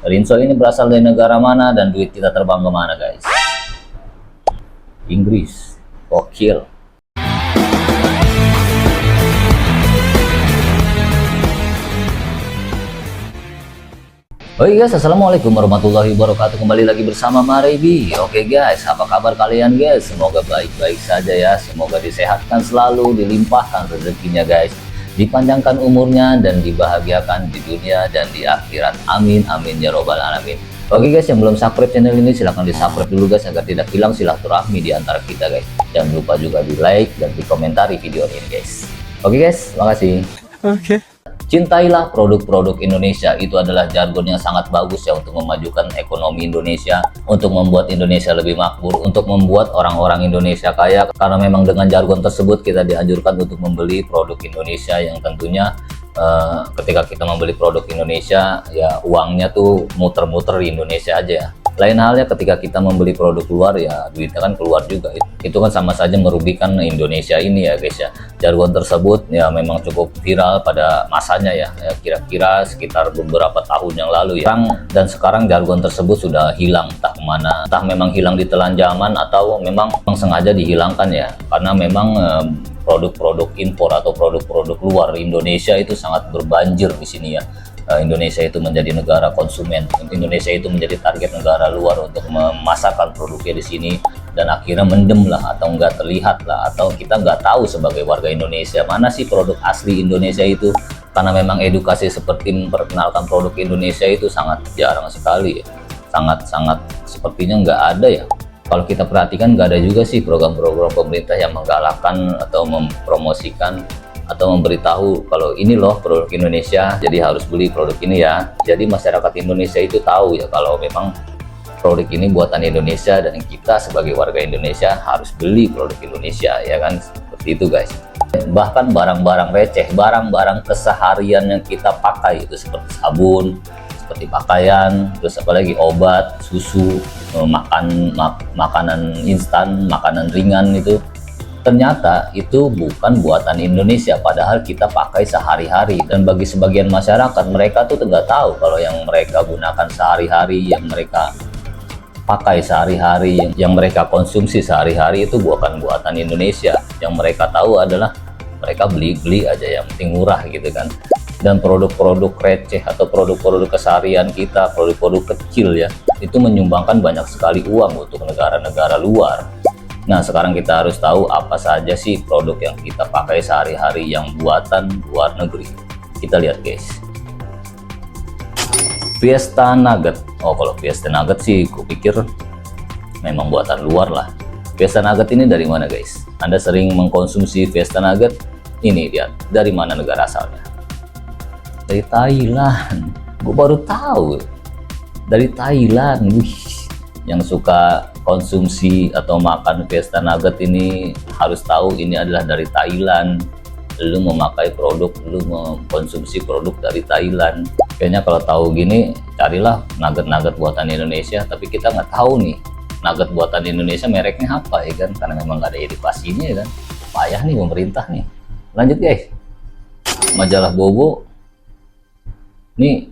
Rinso ini berasal dari negara mana dan duit kita terbang kemana guys? Inggris. Gokil. Oke guys, assalamualaikum warahmatullahi wabarakatuh. Kembali lagi bersama Marebi. Oke guys, apa kabar kalian guys? Semoga baik-baik saja ya. Semoga disehatkan selalu, dilimpahkan rezekinya guys, dipanjangkan umurnya dan dibahagiakan di dunia dan di akhirat. Amin amin ya robbal alamin. Oke guys, yang belum subscribe channel ini silahkan di subscribe dulu guys, agar tidak hilang silaturahmi di antara kita guys. Jangan lupa juga di like dan di komentari video ini guys. Oke guys, makasih. Oke. Cintailah produk-produk Indonesia, itu adalah jargon yang sangat bagus ya untuk memajukan ekonomi Indonesia, untuk membuat Indonesia lebih makmur, untuk membuat orang-orang Indonesia kaya. Karena memang dengan jargon tersebut kita dianjurkan untuk membeli produk Indonesia yang tentunya ketika kita membeli produk Indonesia ya uangnya tuh muter-muter di Indonesia aja ya. Lain halnya ketika kita membeli produk luar ya duitnya kan keluar juga. Itu kan sama saja merugikan Indonesia ini ya guys ya. Jargon tersebut ya memang cukup viral pada masanya ya, kira-kira sekitar beberapa tahun yang lalu ya. Dan sekarang jargon tersebut sudah hilang entah kemana, entah memang hilang di telan zaman atau memang sengaja dihilangkan ya. Karena memang produk-produk impor atau produk-produk luar Indonesia itu sangat berbanjir di sini ya. Indonesia itu menjadi negara konsumen, Indonesia itu menjadi target negara luar untuk memasarkan produknya di sini, dan akhirnya mendem lah atau nggak terlihat lah, atau kita nggak tahu sebagai warga Indonesia mana sih produk asli Indonesia itu, karena memang edukasi seperti memperkenalkan produk Indonesia itu sangat jarang sekali ya. Sangat sepertinya nggak ada ya. Kalau kita perhatikan nggak ada juga sih program-program pemerintah yang menggalakkan atau mempromosikan atau memberitahu kalau ini loh produk Indonesia, jadi harus beli produk ini ya. Jadi masyarakat Indonesia itu tahu ya kalau memang produk ini buatan Indonesia, dan kita sebagai warga Indonesia harus beli produk Indonesia ya kan, seperti itu guys. Bahkan barang-barang receh, barang-barang keseharian yang kita pakai itu seperti sabun, seperti pakaian, terus apalagi obat, susu, makanan instan, makanan ringan, itu ternyata itu bukan buatan Indonesia, padahal kita pakai sehari-hari. Dan bagi sebagian masyarakat, mereka tuh nggak tahu kalau yang mereka gunakan sehari-hari, yang mereka pakai sehari-hari, yang mereka konsumsi sehari-hari itu bukan buatan Indonesia. Yang mereka tahu adalah mereka beli-beli aja yang penting murah gitu kan. Dan produk-produk receh atau produk-produk keseharian kita, produk-produk kecil ya, itu menyumbangkan banyak sekali uang untuk negara-negara luar. Nah, sekarang kita harus tahu apa saja sih produk yang kita pakai sehari-hari yang buatan luar negeri. Kita lihat guys. Fiesta Nugget. Oh, kalau Fiesta Nugget sih kupikir memang buatan luar lah. Fiesta Nugget ini dari mana guys? Anda sering mengkonsumsi Fiesta Nugget? Ini lihat, dari mana negara asalnya? Dari Thailand. Gue baru tahu. Dari Thailand. Wih. Yang suka konsumsi atau makan Fiesta Nugget ini harus tahu ini adalah dari Thailand. Lu memakai produk, lu mengkonsumsi produk dari Thailand. Kayaknya kalau tahu gini, carilah nugget-nugget buatan Indonesia. Tapi kita nggak tahu nih nugget buatan Indonesia mereknya apa ya kan, karena memang nggak ada edukasinya ya kan. Payah nih pemerintah nih. Lanjut guys. Majalah Bobo. Nih,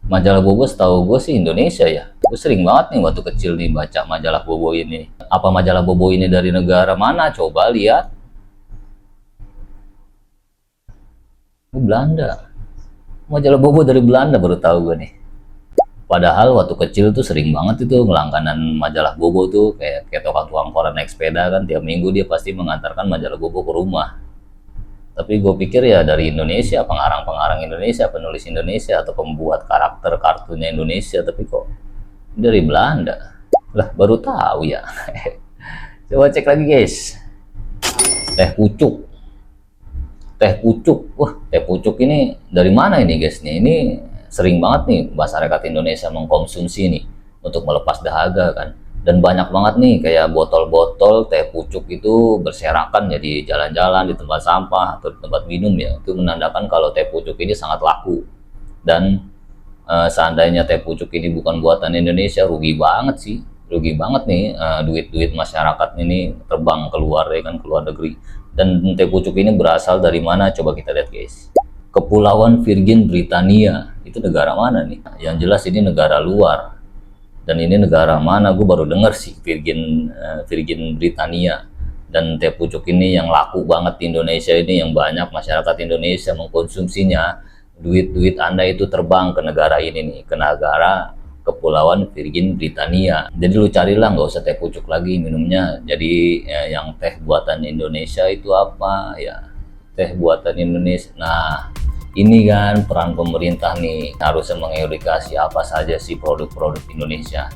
majalah Bobo setahu gue sih Indonesia ya. Gue sering banget nih waktu kecil nih baca majalah Bobo ini. Apa majalah Bobo ini dari negara mana? Coba lihat. Belanda. Majalah Bobo dari Belanda, baru tahu gue nih. Padahal waktu kecil tuh sering banget itu ngelangganan majalah Bobo tuh, kayak tukang koran naik sepeda kan, tiap minggu dia pasti mengantarkan majalah Bobo ke rumah. Tapi gue pikir ya dari Indonesia, pengarang-pengarang Indonesia, penulis Indonesia, atau pembuat karakter kartunnya Indonesia, tapi kok dari Belanda. Lah, baru tahu ya. Coba cek lagi guys. Teh pucuk. Teh pucuk. Wah, teh pucuk ini dari mana ini guys nih? Ini sering banget nih masyarakat Indonesia mengkonsumsi nih untuk melepas dahaga kan. Dan banyak banget nih kayak botol-botol teh pucuk itu berserakan ya di jalan-jalan, di tempat sampah, atau di tempat minum ya. Itu menandakan kalau teh pucuk ini sangat laku. Dan seandainya teh pucuk ini bukan buatan Indonesia, rugi banget sih. Rugi banget nih, duit-duit masyarakat ini terbang keluar ya kan, keluar negeri. Dan teh pucuk ini berasal dari mana? Coba kita lihat guys. Kepulauan Virgin Britania. Itu negara mana nih? Yang jelas ini negara luar. Dan ini negara mana? Gue baru denger sih, Virgin Britania. Dan teh pucuk ini yang laku banget di Indonesia ini, yang banyak masyarakat Indonesia mengkonsumsinya. Duit-duit Anda itu terbang ke negara ini nih, ke negara Kepulauan Virgin Britania. Jadi lu carilah, nggak usah teh pucuk lagi minumnya. Jadi yang teh buatan Indonesia itu apa ya? Teh buatan Indonesia. Nah, ini kan peran pemerintah nih, harusnya mengedukasi apa saja sih produk-produk Indonesia.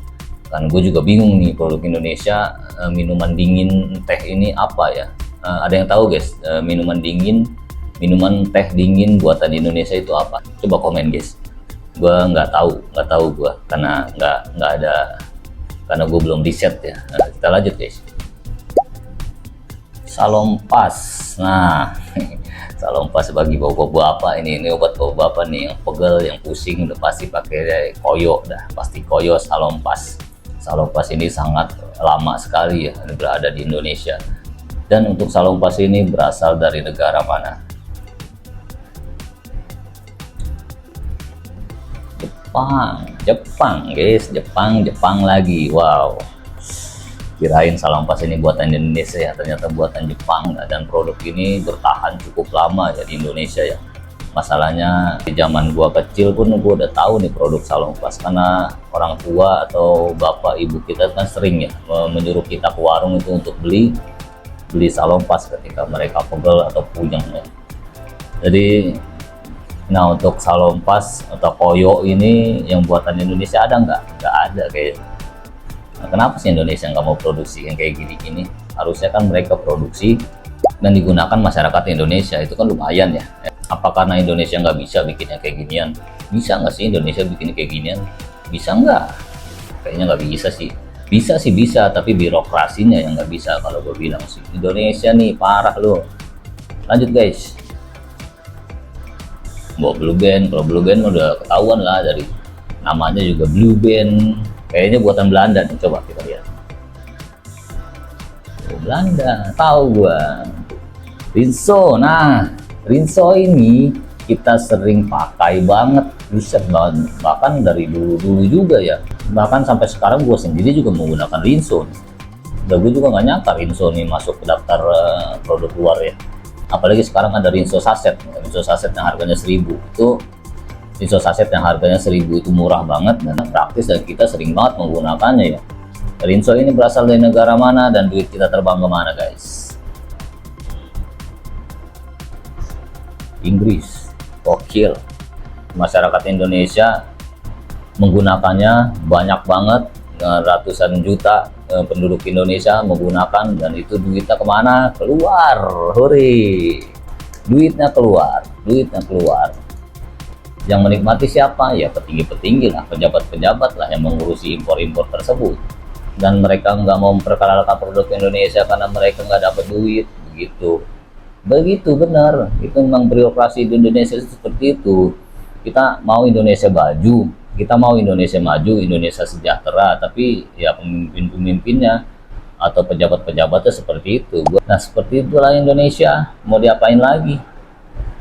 Kan gue juga bingung nih, produk Indonesia, minuman dingin teh ini apa ya? Ada yang tahu guys, minuman teh dingin buatan Indonesia itu apa? Coba komen guys. Gue nggak tahu gue, karena nggak ada, karena gue belum riset ya. Nah, kita lanjut guys. Salompas. Nah, Salompas bagi bapak-bapak apa ini obat bapak-bapak nih yang pegel, yang pusing, udah pasti pakai koyo, dah pasti koyo Salompas. Salompas ini sangat lama sekali ya berada di Indonesia. Dan untuk Salompas ini berasal dari negara mana? Jepang guys, Jepang lagi. Wow, kirain Salompas ini buatan Indonesia ya, ternyata buatan Jepang. Dan produk ini bertahan cukup lama ya di Indonesia ya. Masalahnya di zaman gua kecil pun gua udah tahu nih produk Salompas, karena orang tua atau bapak ibu kita kan sering ya menyuruh kita ke warung itu untuk beli Salompas ketika mereka pegel atau puyeng ya. Jadi nah, untuk Salompas atau koyo ini yang buatan Indonesia ada nggak? Nggak ada kayak. Nah, kenapa sih Indonesia nggak mau produksi yang kayak gini-gini? Harusnya kan mereka produksi dan digunakan masyarakat Indonesia, itu kan lumayan ya. Apa karena Indonesia nggak bisa bikinnya kayak ginian? Bisa nggak sih Indonesia bikin kayak ginian? Bisa nggak? Kayaknya nggak bisa sih. Bisa sih bisa, tapi birokrasinya yang nggak bisa kalau gue bilang sih. Indonesia nih parah loh. Lanjut guys. Bawa Blue Band, kalau Blue Band udah ketahuan lah dari namanya juga Blue Band. Kayaknya buatan Belanda nih, coba kita lihat. Oh, Belanda, tahu gua. Rinso, nah Rinso ini kita sering pakai banget, buset banget, bahkan dari dulu juga ya, bahkan sampai sekarang gue sendiri juga menggunakan Rinso. Dan gue juga nggak nyangka Rinso nih masuk ke daftar produk luar ya, apalagi sekarang ada Rinso saset yang harganya 1000. Itu Rinso saset yang harganya 1000 itu murah banget dan praktis, dan kita sering banget menggunakannya ya. Rinso ini berasal dari negara mana dan duit kita terbang kemana guys? Inggris. Gokil. Masyarakat Indonesia menggunakannya banyak banget, ratusan juta penduduk Indonesia menggunakan, dan itu duitnya kemana? Keluar. Hore, duitnya keluar. Yang menikmati siapa? Ya petinggi-petinggi lah, pejabat-pejabat lah yang mengurusi impor-impor tersebut, dan mereka nggak mau memperkenalkan produk Indonesia karena mereka nggak dapat duit. Begitu benar, itu memang birokrasi di Indonesia seperti itu. Kita mau Indonesia maju, Indonesia sejahtera, tapi ya pemimpin-pemimpinnya atau pejabat-pejabatnya seperti itu. Nah, seperti itulah Indonesia, mau diapain lagi?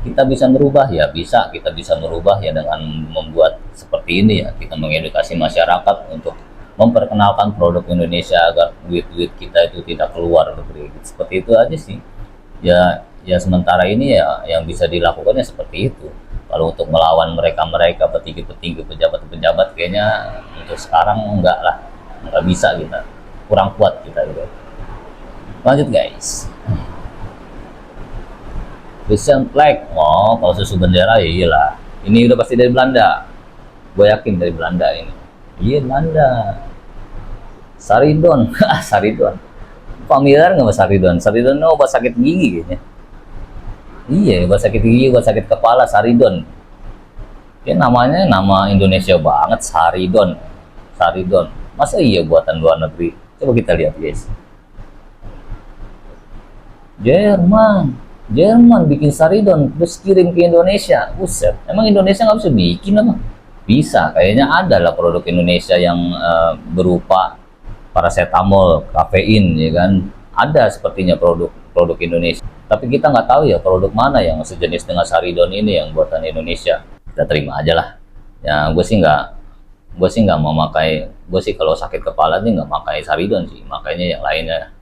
Kita bisa merubah ya, kita bisa merubah ya dengan membuat seperti ini ya. Kita mengedukasi masyarakat untuk memperkenalkan produk Indonesia agar duit-duit kita itu tidak keluar negeri. Seperti itu aja sih. Ya sementara ini ya yang bisa dilakukannya seperti itu. Kalau untuk melawan mereka petinggi-petinggi, pejabat-pejabat, kayaknya untuk sekarang nggak bisa, kita kurang kuat kita gitu. Lanjut guys. Christian flag, oh kalau susu bendera ya iyalah. Ini udah pasti dari Belanda. Gue yakin dari Belanda ini. Iya Belanda. Saridon, Saridon. Familiar nggak mas Saridon? Saridon itu obat sakit gigi kayaknya. Iya, obat sakit gigi, obat sakit kepala, Saridon. Ya namanya nama Indonesia banget, Saridon. Masa iya buatan luar negeri? Coba kita lihat guys. Jerman bikin Saridon terus kirim ke Indonesia. Buset, emang Indonesia nggak bisa bikin apa? Bisa, kayaknya ada lah produk Indonesia yang berupa paracetamol, kafein ya kan. Ada sepertinya produk Indonesia. Tapi kita nggak tahu ya produk mana yang sejenis dengan Saridon ini yang buatan Indonesia. Kita terima aja lah. Ya gue sih nggak mau pakai. Gue sih kalau sakit kepala nih nggak pakai Saridon sih, makanya yang lainnya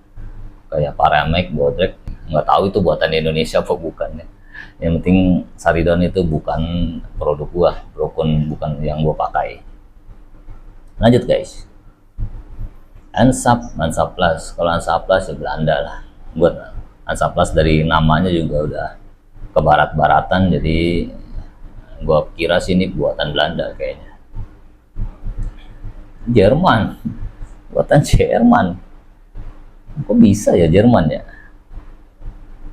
kayak Paramek, Bodrek. Nggak tahu itu buatan Indonesia apa bukan ya. Yang penting Saridon itu bukan produk gua, bukan yang gua pakai. Lanjut guys. Hansaplast. Kalau Hansaplast ya Belanda lah. Buat Hansaplast dari namanya juga udah ke barat-baratan, jadi gua kira sini buatan Belanda kayaknya. Jerman. Buatan Jerman. Kok bisa ya Jerman ya?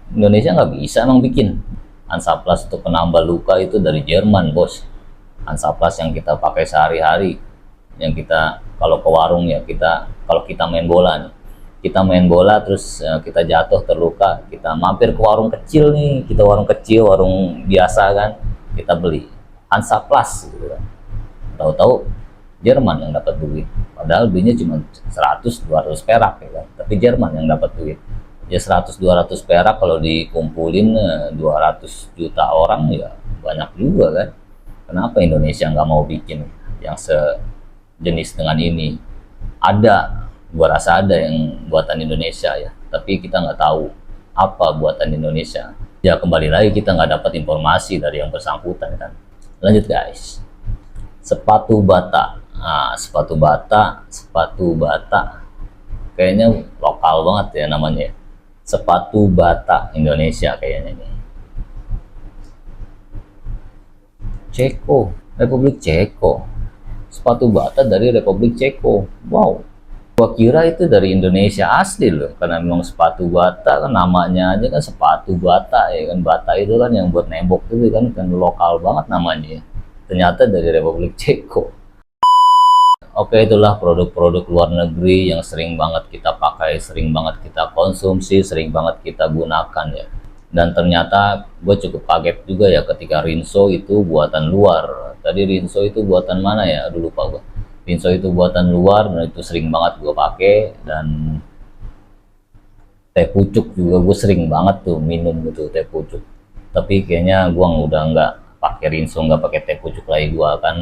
Indonesia nggak bisa emang bikin. Hansaplast untuk penambah luka itu dari Jerman bos. Hansaplast yang kita pakai sehari-hari, yang kita kalau ke warung ya, kalau kita main bola nih, kita main bola terus kita jatuh terluka, kita mampir ke warung kecil nih, kita warung kecil, warung biasa kan, kita beli Hansaplast gitu kan. Tahu-tahu Jerman yang dapat duit, padahal belinya cuma 100-200 perak ya kan, tapi Jerman yang dapat duit. Ya 100-200 perak kalau dikumpulin 200 juta orang ya banyak juga kan. Kenapa Indonesia nggak mau bikin yang sejenis dengan ini? Ada, gua rasa ada yang buatan Indonesia ya, tapi kita nggak tahu apa buatan Indonesia. Ya kembali lagi kita nggak dapat informasi dari yang bersangkutan kan. Lanjut guys. Sepatu bata. Nah, sepatu bata kayaknya lokal banget ya namanya. Sepatu bata Indonesia kayaknya ini. Ceko, Republik Ceko. Sepatu bata dari Republik Ceko. Wow. Gua kira itu dari Indonesia asli loh, karena memang sepatu bata kan namanya aja kan sepatu bata ya kan. Bata itu kan yang buat nembok itu kan lokal banget namanya. Ternyata dari Republik Ceko. Oke, itulah produk-produk luar negeri yang sering banget kita pakai, sering banget kita konsumsi, sering banget kita gunakan ya. Dan ternyata gue cukup kaget juga ya ketika Rinso itu buatan luar. Tadi Rinso itu buatan mana ya? Aduh lupa gue. Rinso itu buatan luar dan itu sering banget gue pakai. Dan teh pucuk juga gue sering banget tuh minum gitu teh pucuk. Tapi kayaknya gue udah nggak pakai Rinso, nggak pakai teh pucuk lagi. Gue akan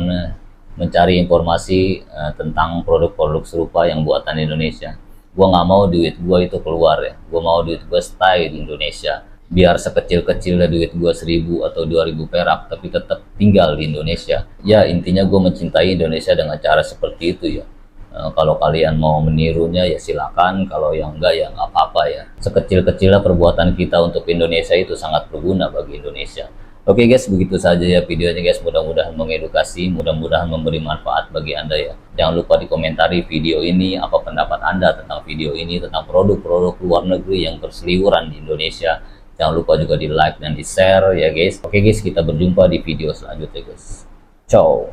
mencari informasi tentang produk-produk serupa yang buatan Indonesia. Gua nggak mau duit gua itu keluar ya. Gua mau duit gua stay di Indonesia. Biar sekecil-kecilnya duit gua 1.000 atau 2.000 perak, tapi tetap tinggal di Indonesia. Ya intinya gua mencintai Indonesia dengan cara seperti itu ya. Kalau kalian mau menirunya ya silakan. Kalau yang enggak ya nggak apa-apa ya. Sekecil-kecilnya perbuatan kita untuk Indonesia itu sangat berguna bagi Indonesia. Oke guys, begitu saja ya videonya guys. Mudah-mudahan mengedukasi, mudah-mudahan memberi manfaat bagi Anda ya. Jangan lupa dikomentari video ini, apa pendapat Anda tentang video ini, tentang produk-produk luar negeri yang berseliweran di Indonesia. Jangan lupa juga di like dan di share ya guys. Oke guys, kita berjumpa di video selanjutnya guys. Ciao.